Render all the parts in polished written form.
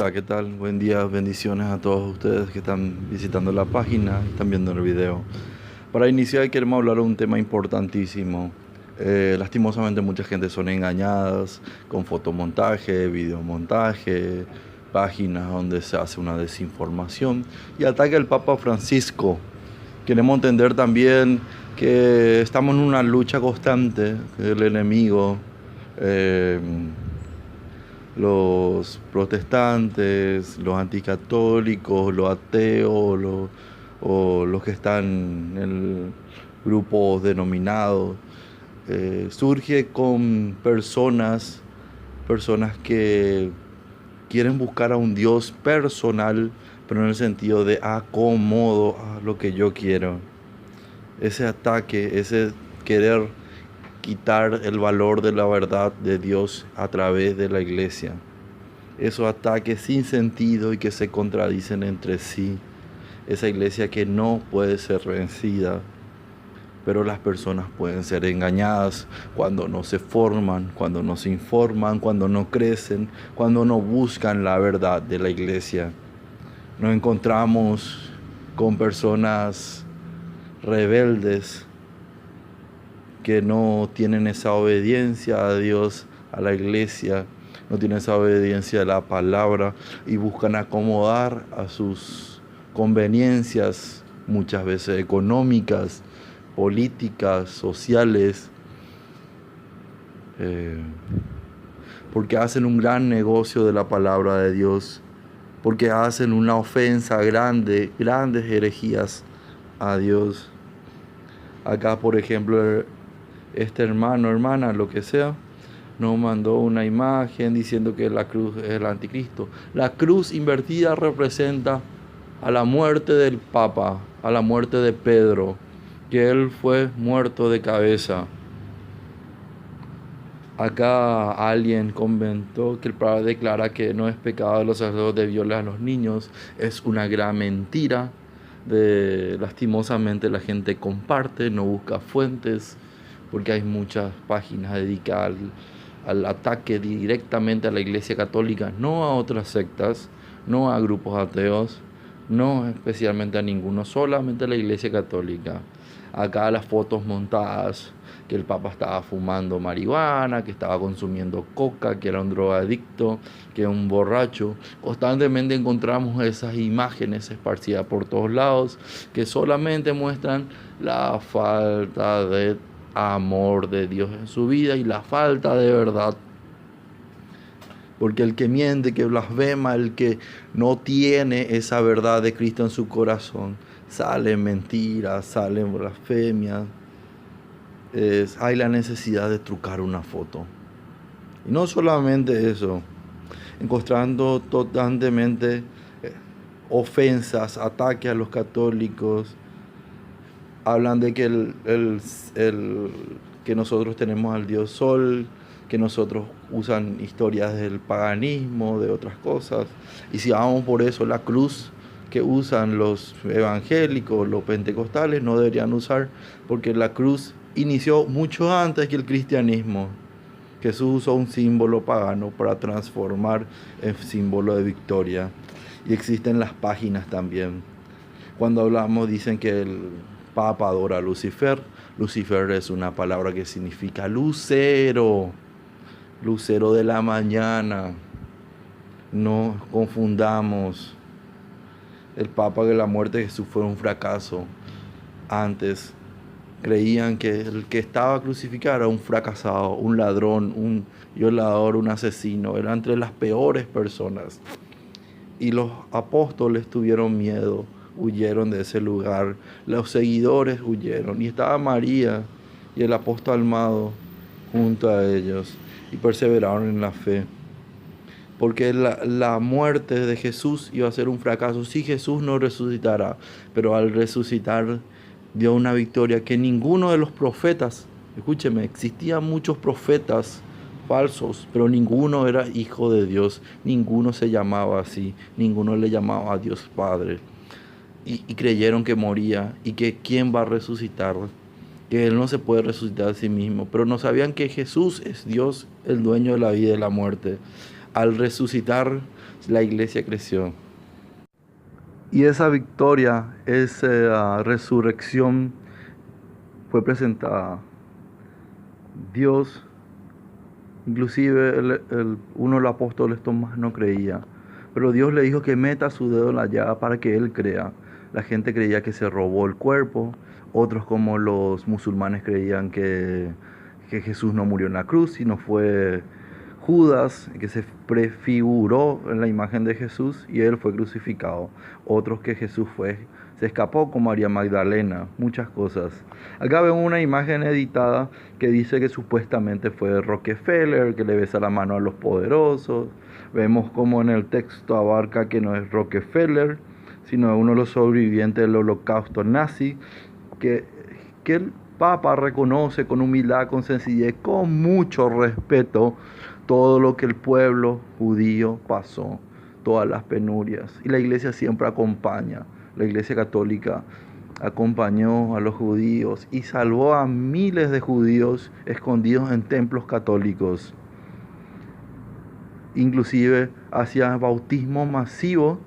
Hola, ¿qué tal? Buen día, bendiciones a todos ustedes que están visitando la página y están viendo el video. Para iniciar queremos hablar de un tema importantísimo. Lastimosamente mucha gente son engañadas con fotomontaje, videomontaje, páginas donde se hace una desinformación y ataca el Papa Francisco. Queremos entender también que estamos en una lucha constante, el enemigo. eh, los protestantes, los anticatólicos, los ateos, o los que están en grupos denominados, surge con personas que quieren buscar a un Dios personal, pero en el sentido de acomodo a lo que yo quiero. Ese ataque, ese querer quitar el valor de la verdad de Dios a través de la iglesia. Esos ataques sin sentido y que se contradicen entre sí. Esa iglesia que no puede ser vencida, pero las personas pueden ser engañadas cuando no se forman, cuando no se informan, cuando no crecen, cuando no buscan la verdad de la iglesia. Nos encontramos con personas rebeldes que no tienen esa obediencia a Dios, a la iglesia, no tienen esa obediencia a la palabra y buscan acomodar a sus conveniencias, muchas veces económicas, políticas, sociales, porque hacen un gran negocio de la palabra de Dios, porque hacen una ofensa grande, grandes herejías a Dios. Acá, por ejemplo, este hermano, hermana, lo que sea, nos mandó una imagen diciendo que la cruz es el anticristo. La cruz invertida representa a la muerte del Papa, a la muerte de Pedro, que él fue muerto de cabeza. Acá alguien comentó que el Papa declara que no es pecado de los sacerdotes violar a los niños. Es una gran mentira. Lastimosamente la gente comparte, no busca fuentes, porque hay muchas páginas dedicadas al ataque directamente a la Iglesia Católica, no a otras sectas, no a grupos ateos, no especialmente a ninguno, solamente a la Iglesia Católica. Acá las fotos montadas, que el Papa estaba fumando marihuana, que estaba consumiendo coca, que era un drogadicto, que era un borracho. Constantemente encontramos esas imágenes esparcidas por todos lados que solamente muestran la falta de amor de Dios en su vida y la falta de verdad. Porque el que miente, que blasfema, el que no tiene esa verdad de Cristo en su corazón, salen mentiras, salen blasfemias. Hay la necesidad de trucar una foto. Y no solamente eso, encontrando constantemente ofensas, ataques a los católicos. Hablan de que que nosotros tenemos al Dios Sol, que nosotros usan historias del paganismo, de otras cosas. Y si vamos por eso, la cruz que usan los evangélicos, los pentecostales, no deberían usar, porque la cruz inició mucho antes que el cristianismo. Jesús usó un símbolo pagano para transformar en símbolo de victoria. Y existen las páginas también. Cuando hablamos dicen que el Papa adora a Lucifer. Lucifer es una palabra que significa lucero, lucero de la mañana. No confundamos. El Papa, que la muerte de Jesús fue un fracaso. Antes creían que el que estaba crucificado era un fracasado, un ladrón, un violador, un asesino. Era entre las peores personas. Y los apóstoles tuvieron miedo, huyeron de ese lugar. Los seguidores huyeron. Y estaba María y el apóstol Amado junto a ellos. Y perseveraron en la fe. Porque la muerte de Jesús iba a ser un fracaso si Jesús no resucitara. Pero al resucitar dio una victoria que ninguno de los profetas, escúcheme, existían muchos profetas falsos, pero ninguno era hijo de Dios, ninguno se llamaba así, ninguno le llamaba a Dios Padre. Y creyeron que moría y que quién va a resucitar, que Él no se puede resucitar a sí mismo, pero no sabían que Jesús es Dios, el dueño de la vida y de la muerte. Al resucitar la iglesia creció. Y esa victoria, esa resurrección fue presentada. Dios, inclusive uno de los apóstoles, Tomás, no creía, pero Dios le dijo que meta su dedo en la llaga para que él crea. La gente creía que se robó el cuerpo, otros como los musulmanes creían que Jesús no murió en la cruz, sino fue Judas, que se prefiguró en la imagen de Jesús y él fue crucificado. Otros que Jesús se escapó con María Magdalena, muchas cosas. Acá vemos una imagen editada que dice que supuestamente fue Rockefeller, que le besa la mano a los poderosos. Vemos como en el texto abarca que no es Rockefeller, sino uno de los sobrevivientes del holocausto nazi, que el Papa reconoce con humildad, con sencillez, con mucho respeto, todo lo que el pueblo judío pasó, todas las penurias. Y la iglesia siempre acompaña. La iglesia católica acompañó a los judíos y salvó a miles de judíos escondidos en templos católicos. Inclusive hacía bautismo masivo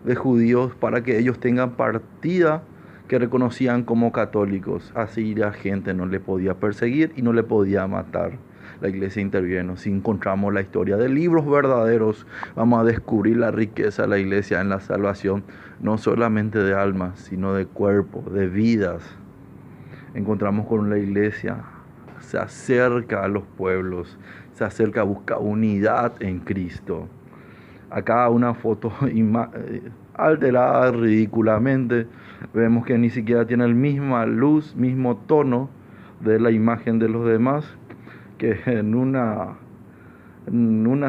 de judíos para que ellos tengan partida que reconocían como católicos. Así la gente no le podía perseguir y no le podía matar. La iglesia intervino. Si encontramos la historia de libros verdaderos, vamos a descubrir la riqueza de la iglesia en la salvación, no solamente de almas, sino de cuerpo, de vidas. Encontramos con la iglesia, se acerca a los pueblos, se acerca a buscar unidad en Cristo. Acá una foto alterada ridículamente. Vemos que ni siquiera tiene la misma luz, mismo tono de la imagen de los demás, que en una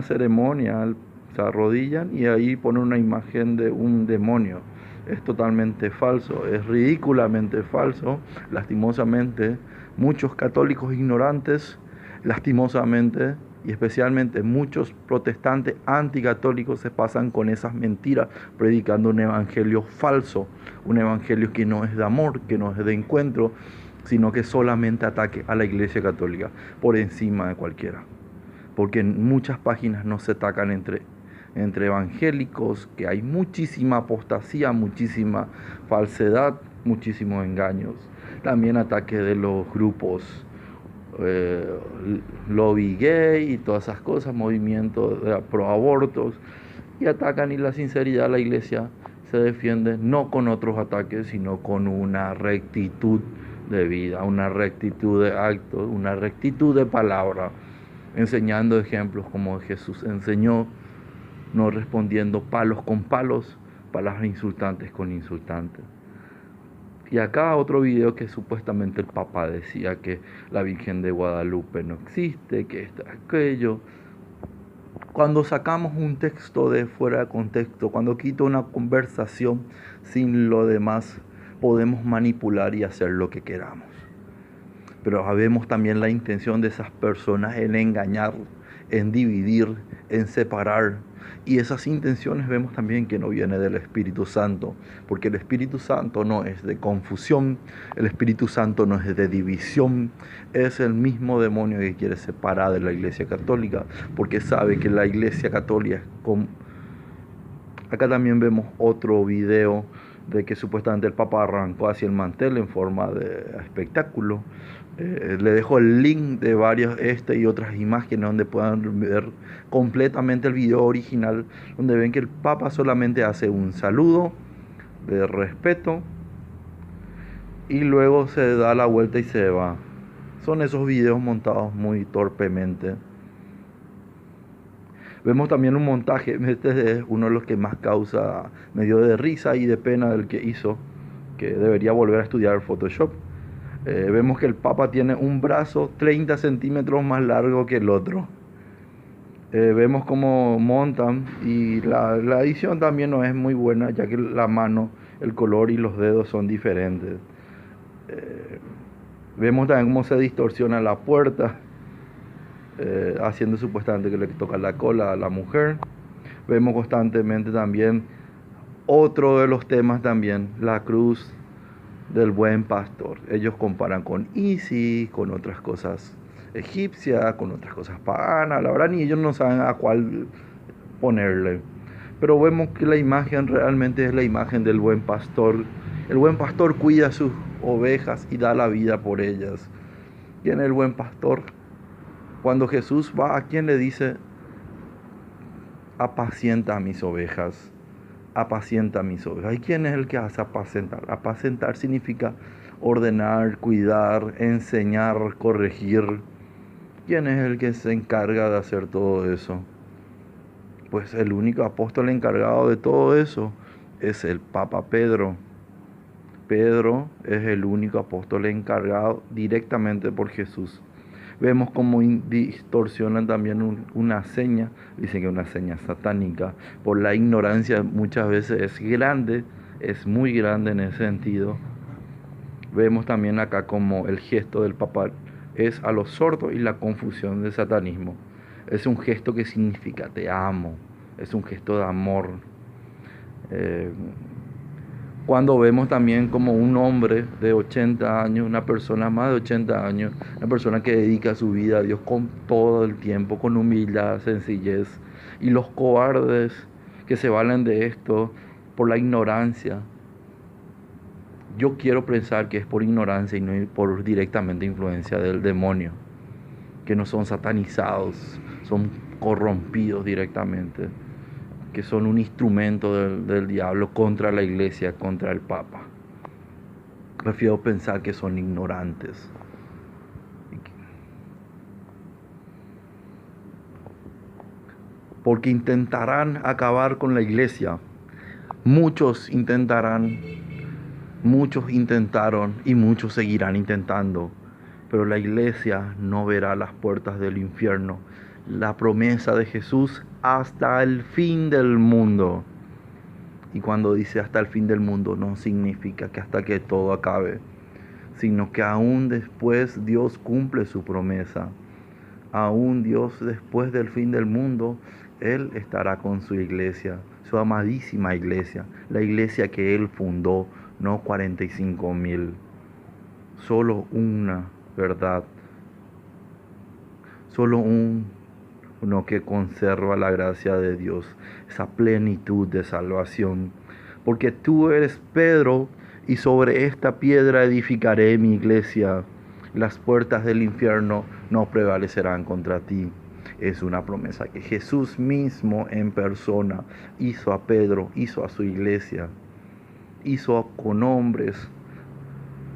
ceremonia se arrodillan y ahí ponen una imagen de un demonio. Es totalmente falso, es ridículamente falso. Lastimosamente, muchos católicos ignorantes, lastimosamente, y especialmente muchos protestantes anticatólicos se pasan con esas mentiras, predicando un evangelio falso, un evangelio que no es de amor, que no es de encuentro, sino que solamente ataque a la iglesia católica por encima de cualquiera. Porque en muchas páginas no se atacan entre evangélicos, que hay muchísima apostasía, muchísima falsedad, muchísimos engaños. También ataque de los grupos lobby gay y todas esas cosas, movimientos de pro abortos, y atacan, y la sinceridad de la iglesia se defiende no con otros ataques, sino con una rectitud de vida, una rectitud de actos, una rectitud de palabra, enseñando ejemplos como Jesús enseñó, no respondiendo palos con palos, palabras insultantes con insultantes. Y acá otro video que supuestamente el Papa decía que la Virgen de Guadalupe no existe, que esto, aquello. Cuando sacamos un texto de fuera de contexto, cuando quito una conversación sin lo demás, podemos manipular y hacer lo que queramos. Pero sabemos también la intención de esas personas en engañar, en dividir, en separar. Y esas intenciones vemos también que no viene del Espíritu Santo, porque el Espíritu Santo no es de confusión, el Espíritu Santo no es de división, es el mismo demonio que quiere separar de la Iglesia Católica, porque sabe que la Iglesia Católica es como... Acá también vemos otro video de que supuestamente el Papa arrancó hacia el mantel en forma de espectáculo. Le dejo el link de varias y otras imágenes donde puedan ver completamente el video original, donde ven que el Papa solamente hace un saludo de respeto y luego se da la vuelta y se va. Son esos videos montados muy torpemente. Vemos también un montaje, este es uno de los que más causa medio de risa y de pena del que hizo, que debería volver a estudiar Photoshop. Vemos que el Papa tiene un brazo 30 centímetros más largo que el otro. Vemos cómo montan, y la edición también no es muy buena, ya que la mano, el color y los dedos son diferentes. Vemos también cómo se distorsiona la puerta, haciendo supuestamente que le toca la cola a la mujer. Vemos constantemente también otro de los temas también, la cruz del buen pastor. Ellos comparan con Isis, con otras cosas egipcias, con otras cosas paganas. La verdad ni ellos no saben a cuál ponerle. Pero vemos que la imagen realmente es la imagen del buen pastor. El buen pastor cuida sus ovejas y da la vida por ellas. ¿Quién es el buen pastor? Cuando Jesús va, ¿a quién le dice? Apacienta a mis ovejas. Apacienta a mis ovejas. ¿Y quién es el que hace apacentar? Apacentar significa ordenar, cuidar, enseñar, corregir. ¿Quién es el que se encarga de hacer todo eso? Pues el único apóstol encargado de todo eso es el Papa Pedro. Pedro es el único apóstol encargado directamente por Jesús. Vemos cómo distorsionan también una seña, dicen que es una seña satánica, por la ignorancia muchas veces es grande, es muy grande en ese sentido. Vemos también acá como el gesto del Papa es a los sordos y la confusión del satanismo. Es un gesto que significa te amo, es un gesto de amor. Cuando vemos también como un hombre de 80 años, una persona más de 80 años, una persona que dedica su vida a Dios con todo el tiempo, con humildad, sencillez, y los cobardes que se valen de esto por la ignorancia. Yo quiero pensar que es por ignorancia y no por directamente influencia del demonio, que no son satanizados, son corrompidos directamente, que son un instrumento del diablo contra la iglesia, contra el Papa. Prefiero pensar que son ignorantes. Porque intentarán acabar con la iglesia. Muchos intentarán, muchos intentaron y muchos seguirán intentando. Pero la iglesia no verá las puertas del infierno. La promesa de Jesús hasta el fin del mundo. Y cuando dice hasta el fin del mundo, no significa que hasta que todo acabe, sino que aún después Dios cumple su promesa. Aún Dios después del fin del mundo, Él estará con su iglesia, su amadísima iglesia, la iglesia que Él fundó, no 45,000. Solo una verdad, solo uno que conserva la gracia de Dios, esa plenitud de salvación. Porque tú eres Pedro, y sobre esta piedra edificaré mi iglesia. Las puertas del infierno no prevalecerán contra ti. Es una promesa que Jesús mismo en persona hizo a Pedro, hizo a su iglesia, hizo con hombres,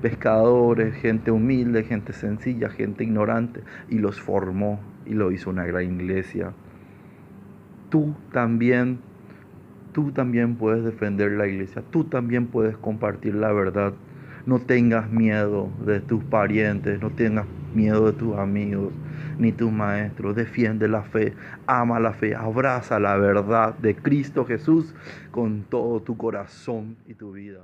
pescadores, gente humilde, gente sencilla, gente ignorante, y los formó y lo hizo una gran iglesia. Tú también puedes defender la iglesia, tú también puedes compartir la verdad. No tengas miedo de tus parientes, no tengas miedo de tus amigos, ni tus maestros. Defiende la fe, ama la fe, abraza la verdad de Cristo Jesús con todo tu corazón y tu vida.